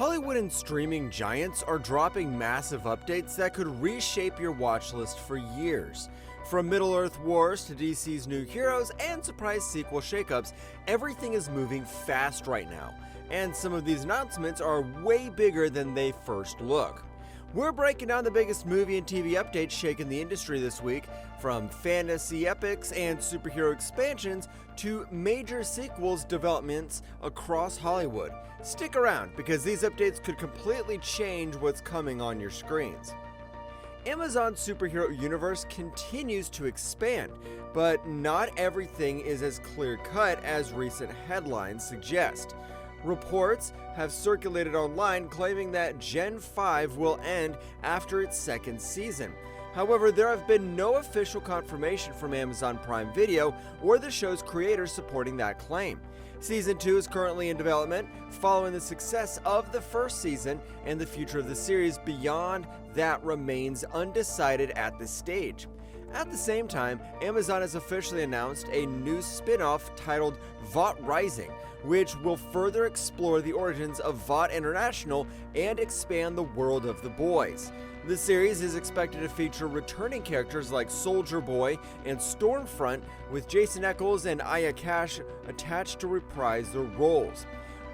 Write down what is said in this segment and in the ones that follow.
Hollywood and streaming giants are dropping massive updates that could reshape your watch list for years. From Middle-earth wars to DC's new heroes and surprise sequel shakeups, everything is moving fast right now, and some of these announcements are way bigger than they first look. We're breaking down the biggest movie and TV updates shaking the industry this week, from fantasy epics and superhero expansions to major sequels developments across Hollywood. Stick around, because these updates could completely change what's coming on your screens. Amazon's superhero universe continues to expand, but not everything is as clear-cut as recent headlines suggest. Reports have circulated online claiming that Gen 5 will end after its second season. However, there have been no official confirmation from Amazon Prime Video or the show's creators supporting that claim. Season 2 is currently in development, following the success of the first season, and the future of the series beyond that remains undecided at this stage. At the same time, Amazon has officially announced a new spin-off titled Vought Rising, which will further explore the origins of Vought International and expand the world of the boys. The series is expected to feature returning characters like Soldier Boy and Stormfront, with Jason Eccles and Aya Cash attached to reprise their roles.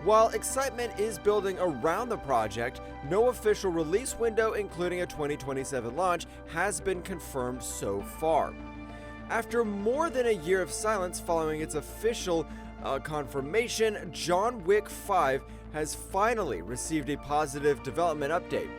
While excitement is building around the project, no official release window, including a 2027 launch, has been confirmed so far. After more than a year of silence following its official confirmation, John Wick 5 has finally received a positive development update.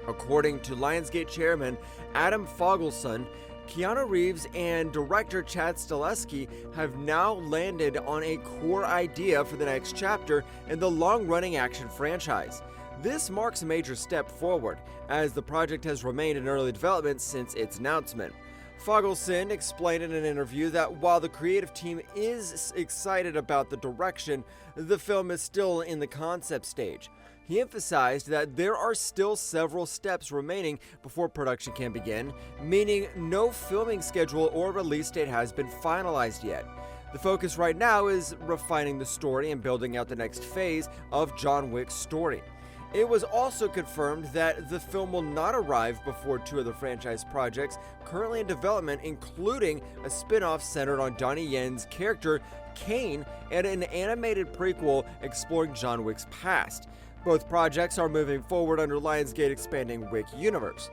According to Lionsgate chairman Adam Fogelson, Keanu Reeves and director Chad Stahelski have now landed on a core idea for the next chapter in the long-running action franchise. This marks a major step forward, as the project has remained in early development since its announcement. Fogelson explained in an interview that while the creative team is excited about the direction, the film is still in the concept stage. He emphasized that there are still several steps remaining before production can begin, meaning no filming schedule or release date has been finalized yet. The focus right now is refining the story and building out the next phase of John Wick's story. It was also confirmed that the film will not arrive before two of the franchise projects currently in development, including a spin-off centered on Donnie Yen's character, Kane, and an animated prequel exploring John Wick's past. Both projects are moving forward under Lionsgate expanding Wick universe.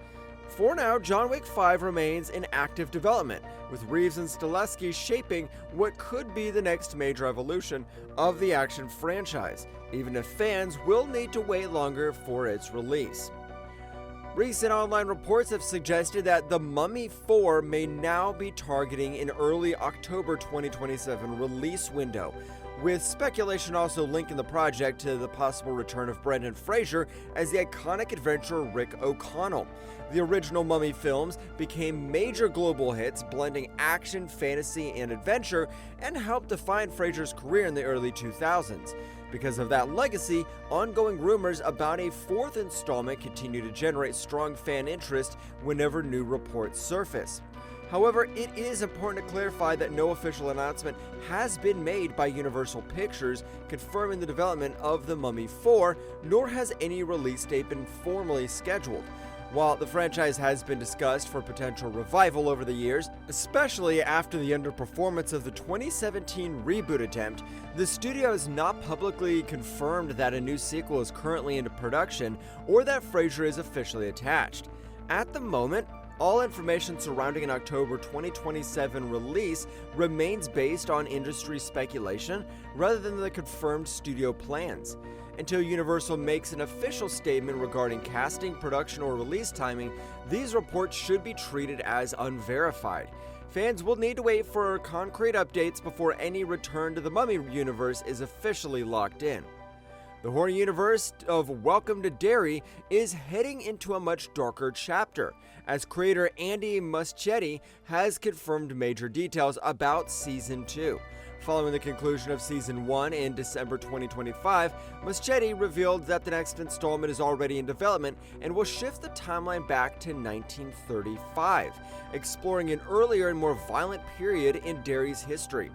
For now, John Wick 5 remains in active development, with Reeves and Stahelski shaping what could be the next major evolution of the action franchise, even if fans will need to wait longer for its release. Recent online reports have suggested that The Mummy 4 may now be targeting an early October 2027 release window, with speculation also linking the project to the possible return of Brendan Fraser as the iconic adventurer Rick O'Connell. The original Mummy films became major global hits, blending action, fantasy, and adventure, and helped define Fraser's career in the early 2000s. Because of that legacy, ongoing rumors about a fourth installment continue to generate strong fan interest whenever new reports surface. However, it is important to clarify that no official announcement has been made by Universal Pictures confirming the development of The Mummy 4, nor has any release date been formally scheduled. While the franchise has been discussed for potential revival over the years, especially after the underperformance of the 2017 reboot attempt, the studio has not publicly confirmed that a new sequel is currently into production or that Fraser is officially attached. At the moment, all information surrounding an October 2027 release remains based on industry speculation rather than the confirmed studio plans. Until Universal makes an official statement regarding casting, production, or release timing, these reports should be treated as unverified. Fans will need to wait for concrete updates before any return to the Mummy universe is officially locked in. The horror universe of Welcome to Derry is heading into a much darker chapter, as creator Andy Muschietti has confirmed major details about Season 2. Following the conclusion of Season 1 in December 2025, Muschietti revealed that the next installment is already in development and will shift the timeline back to 1935, exploring an earlier and more violent period in Derry's history.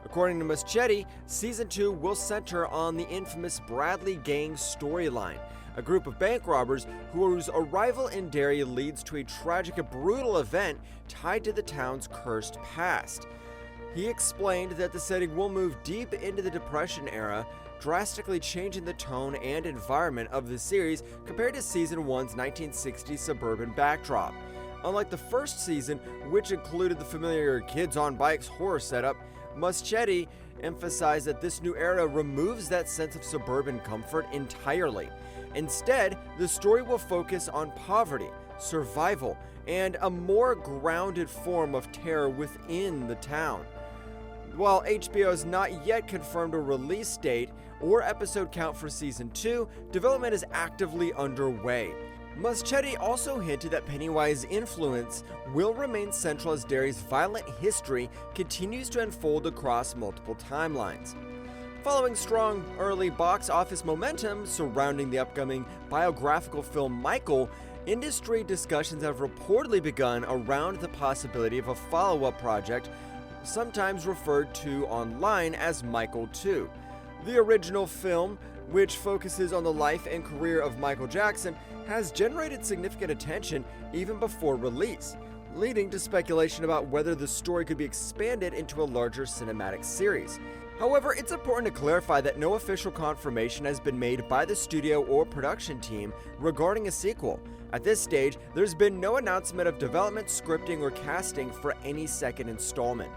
According to Muschietti, Season 2 will center on the infamous Bradley Gang storyline, a group of bank robbers whose arrival in Derry leads to a tragic and brutal event tied to the town's cursed past. He explained that the setting will move deep into the Depression era, drastically changing the tone and environment of the series compared to Season 1's 1960s suburban backdrop. Unlike the first season, which included the familiar kids on bikes horror setup, Muschietti emphasized that this new era removes that sense of suburban comfort entirely. Instead, the story will focus on poverty, survival, and a more grounded form of terror within the town. While HBO has not yet confirmed a release date or episode count for Season 2, development is actively underway. Muschietti also hinted that Pennywise's influence will remain central as Derry's violent history continues to unfold across multiple timelines. Following strong early box office momentum surrounding the upcoming biographical film Michael, industry discussions have reportedly begun around the possibility of a follow-up project, sometimes referred to online as Michael 2. The original film, which focuses on the life and career of Michael Jackson, has generated significant attention even before release, leading to speculation about whether the story could be expanded into a larger cinematic series. However, it's important to clarify that no official confirmation has been made by the studio or production team regarding a sequel. At this stage, there's been no announcement of development, scripting, or casting for any second installment.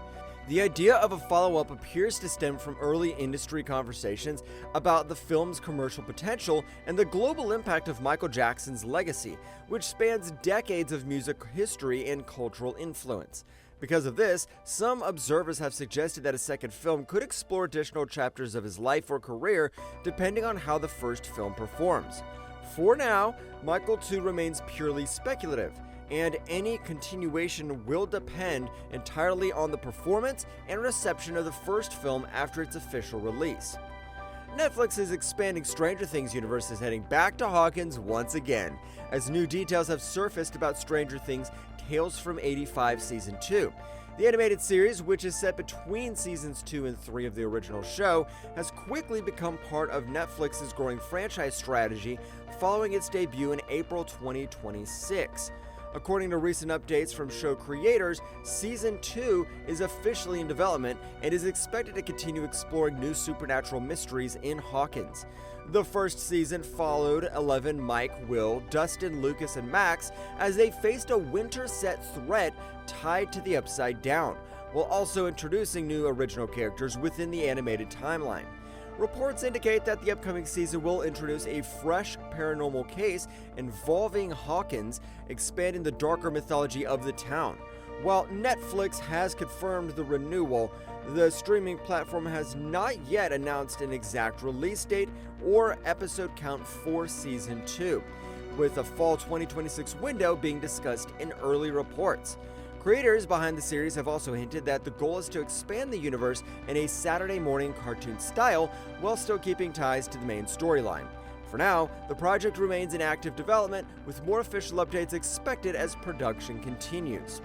The idea of a follow-up appears to stem from early industry conversations about the film's commercial potential and the global impact of Michael Jackson's legacy, which spans decades of music history and cultural influence. Because of this, some observers have suggested that a second film could explore additional chapters of his life or career depending on how the first film performs. For now, Michael 2 remains purely speculative, and any continuation will depend entirely on the performance and reception of the first film after its official release. Netflix's expanding Stranger Things universe is heading back to Hawkins once again, as new details have surfaced about Stranger Things Tales from 85 Season 2. The animated series, which is set between Seasons 2 and 3 of the original show, has quickly become part of Netflix's growing franchise strategy following its debut in April 2026. According to recent updates from show creators, Season 2 is officially in development and is expected to continue exploring new supernatural mysteries in Hawkins. The first season followed 11 Mike, Will, Dustin, Lucas, and Max as they faced a winter-set threat tied to the Upside Down, while also introducing new original characters within the animated timeline. Reports indicate that the upcoming season will introduce a fresh paranormal case involving Hawkins, expanding the darker mythology of the town. While Netflix has confirmed the renewal, the streaming platform has not yet announced an exact release date or episode count for Season 2, with a fall 2026 window being discussed in early reports. Creators behind the series have also hinted that the goal is to expand the universe in a Saturday morning cartoon style while still keeping ties to the main storyline. For now, the project remains in active development, with more official updates expected as production continues.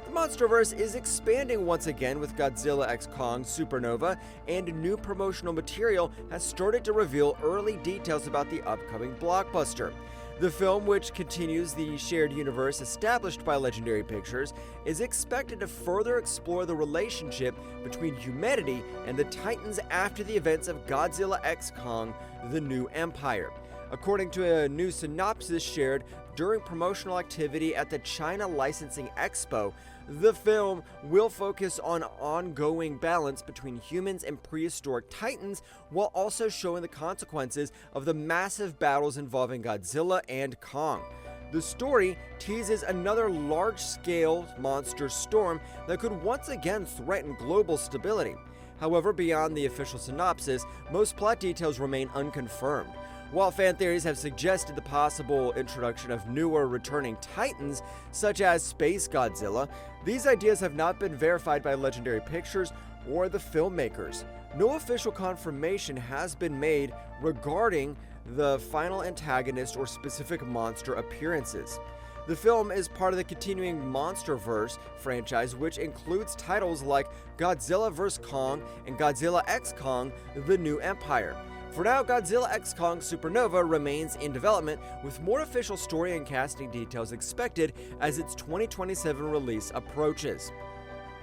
The MonsterVerse is expanding once again with Godzilla x Kong Supernova, and new promotional material has started to reveal early details about the upcoming blockbuster. The film, which continues the shared universe established by Legendary Pictures, is expected to further explore the relationship between humanity and the Titans after the events of Godzilla x Kong: The New Empire. According to a new synopsis shared during promotional activity at the China Licensing Expo, the film will focus on ongoing balance between humans and prehistoric titans, while also showing the consequences of the massive battles involving Godzilla and Kong. The story teases another large-scale monster storm that could once again threaten global stability. However, beyond the official synopsis, most plot details remain unconfirmed. While fan theories have suggested the possible introduction of newer returning titans, such as Space Godzilla, these ideas have not been verified by Legendary Pictures or the filmmakers. No official confirmation has been made regarding the final antagonist or specific monster appearances. The film is part of the continuing MonsterVerse franchise, which includes titles like Godzilla vs. Kong and Godzilla x Kong: The New Empire. For now, Godzilla x Kong Supernova remains in development, with more official story and casting details expected as its 2027 release approaches.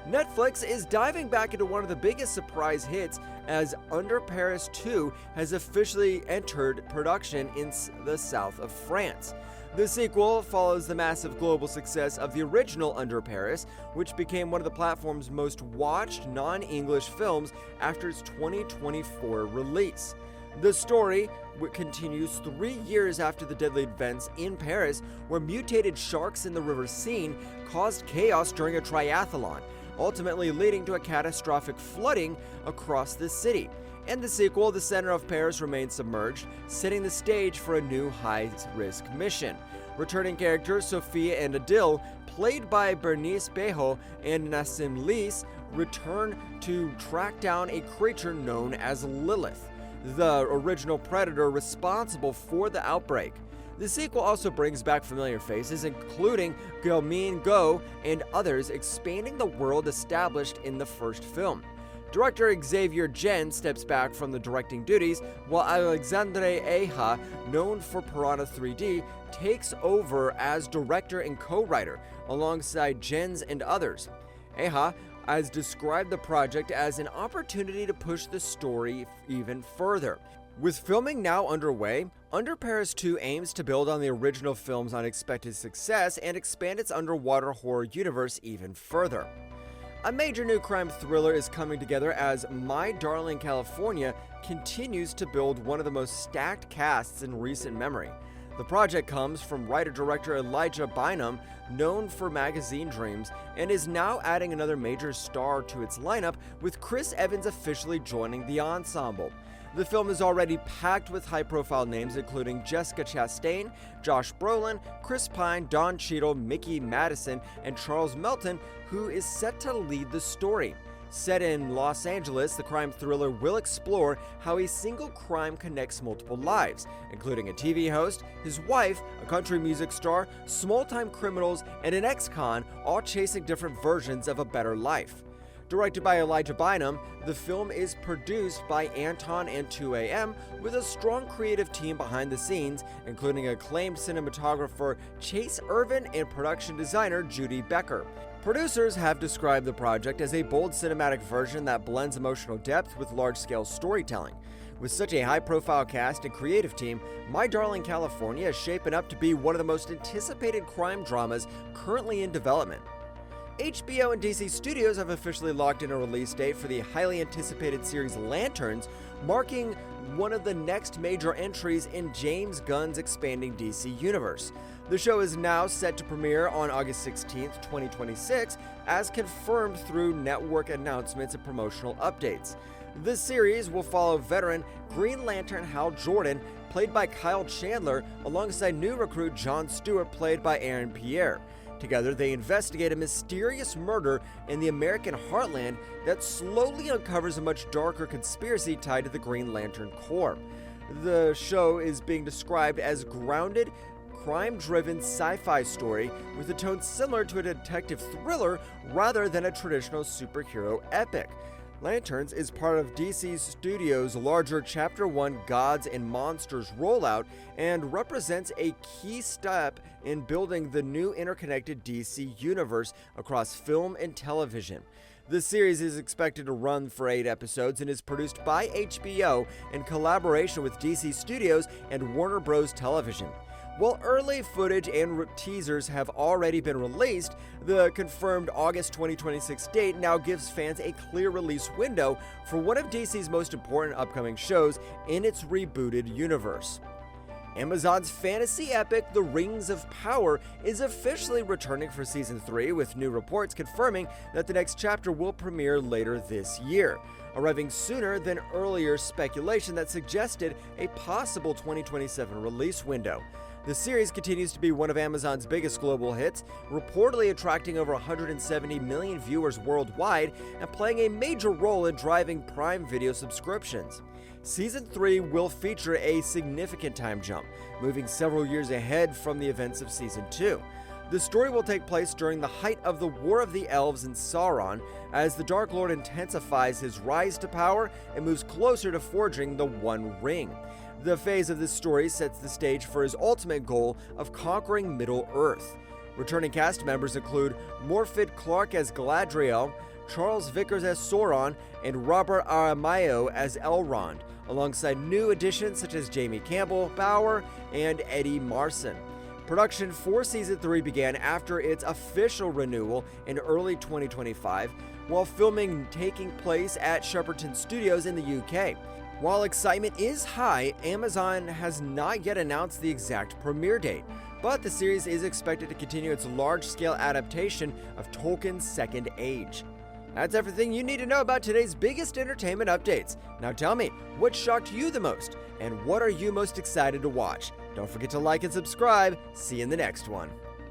Netflix is diving back into one of the biggest surprise hits as Under Paris 2 has officially entered production in the south of France. The sequel follows the massive global success of the original Under Paris, which became one of the platform's most watched non-English films after its 2024 release. The story continues 3 years after the deadly events in Paris, where mutated sharks in the river Seine caused chaos during a triathlon, ultimately leading to a catastrophic flooding across the city. In the sequel, the center of Paris remains submerged, setting the stage for a new high-risk mission. Returning characters Sophia and Adil, played by Bernice Bejo and Nassim Lis, return to track down a creature known as Lilith, the original predator responsible for the outbreak. The sequel also brings back familiar faces, including Guillermin Go and others, expanding the world established in the first film. Director Xavier Jen steps back from the directing duties, while Alexandre Aja, known for Piranha 3D, takes over as director and co-writer, alongside Jens and others. Aja has described the project as an opportunity to push the story even further. With filming now underway, Under Paris 2 aims to build on the original film's unexpected success and expand its underwater horror universe even further. A major new crime thriller is coming together as My Darling California continues to build one of the most stacked casts in recent memory. The project comes from writer-director Elijah Bynum, known for Magazine Dreams, and is now adding another major star to its lineup, with Chris Evans officially joining the ensemble. The film is already packed with high-profile names including Jessica Chastain, Josh Brolin, Chris Pine, Don Cheadle, Mickey Madison, and Charles Melton, who is set to lead the story. Set in Los Angeles, the crime thriller will explore how a single crime connects multiple lives, including a TV host, his wife, a country music star, small-time criminals, and an ex-con, all chasing different versions of a better life. Directed by Elijah Bynum, the film is produced by Anton and 2AM, with a strong creative team behind the scenes, including acclaimed cinematographer Chase Irvin and production designer Judy Becker. Producers have described the project as a bold cinematic version that blends emotional depth with large-scale storytelling. With such a high-profile cast and creative team, My Darling California is shaping up to be one of the most anticipated crime dramas currently in development. HBO and DC Studios have officially locked in a release date for the highly anticipated series Lanterns, marking one of the next major entries in James Gunn's expanding DC universe. The show is now set to premiere on August 16, 2026, as confirmed through network announcements and promotional updates. The series will follow veteran Green Lantern Hal Jordan, played by Kyle Chandler, alongside new recruit Jon Stewart, played by Aaron Pierre. Together, they investigate a mysterious murder in the American heartland that slowly uncovers a much darker conspiracy tied to the Green Lantern Corps. The show is being described as grounded, crime-driven sci-fi story with a tone similar to a detective thriller rather than a traditional superhero epic. Lanterns is part of DC Studios' larger Chapter 1 Gods and Monsters rollout and represents a key step in building the new interconnected DC universe across film and television. The series is expected to run for 8 episodes and is produced by HBO in collaboration with DC Studios and Warner Bros. Television. While early footage and teasers have already been released, the confirmed August 2026 date now gives fans a clear release window for one of DC's most important upcoming shows in its rebooted universe. Amazon's fantasy epic The Rings of Power is officially returning for Season 3, with new reports confirming that the next chapter will premiere later this year, arriving sooner than earlier speculation that suggested a possible 2027 release window. The series continues to be one of Amazon's biggest global hits, reportedly attracting over 170 million viewers worldwide and playing a major role in driving Prime Video subscriptions. Season 3 will feature a significant time jump, moving several years ahead from the events of Season 2. The story will take place during the height of the War of the Elves and Sauron, as the Dark Lord intensifies his rise to power and moves closer to forging the One Ring. The phase of this story sets the stage for his ultimate goal of conquering Middle-earth. Returning cast members include Morfydd Clark as Galadriel, Charles Vickers as Sauron, and Robert Aramayo as Elrond, alongside new additions such as Jamie Campbell, Bauer, and Eddie Marsan. Production for Season 3 began after its official renewal in early 2025, while filming taking place at Shepperton Studios in the UK. While excitement is high, Amazon has not yet announced the exact premiere date, but the series is expected to continue its large-scale adaptation of Tolkien's Second Age. That's everything you need to know about today's biggest entertainment updates. Now tell me, what shocked you the most, and what are you most excited to watch? Don't forget to like and subscribe. See you in the next one.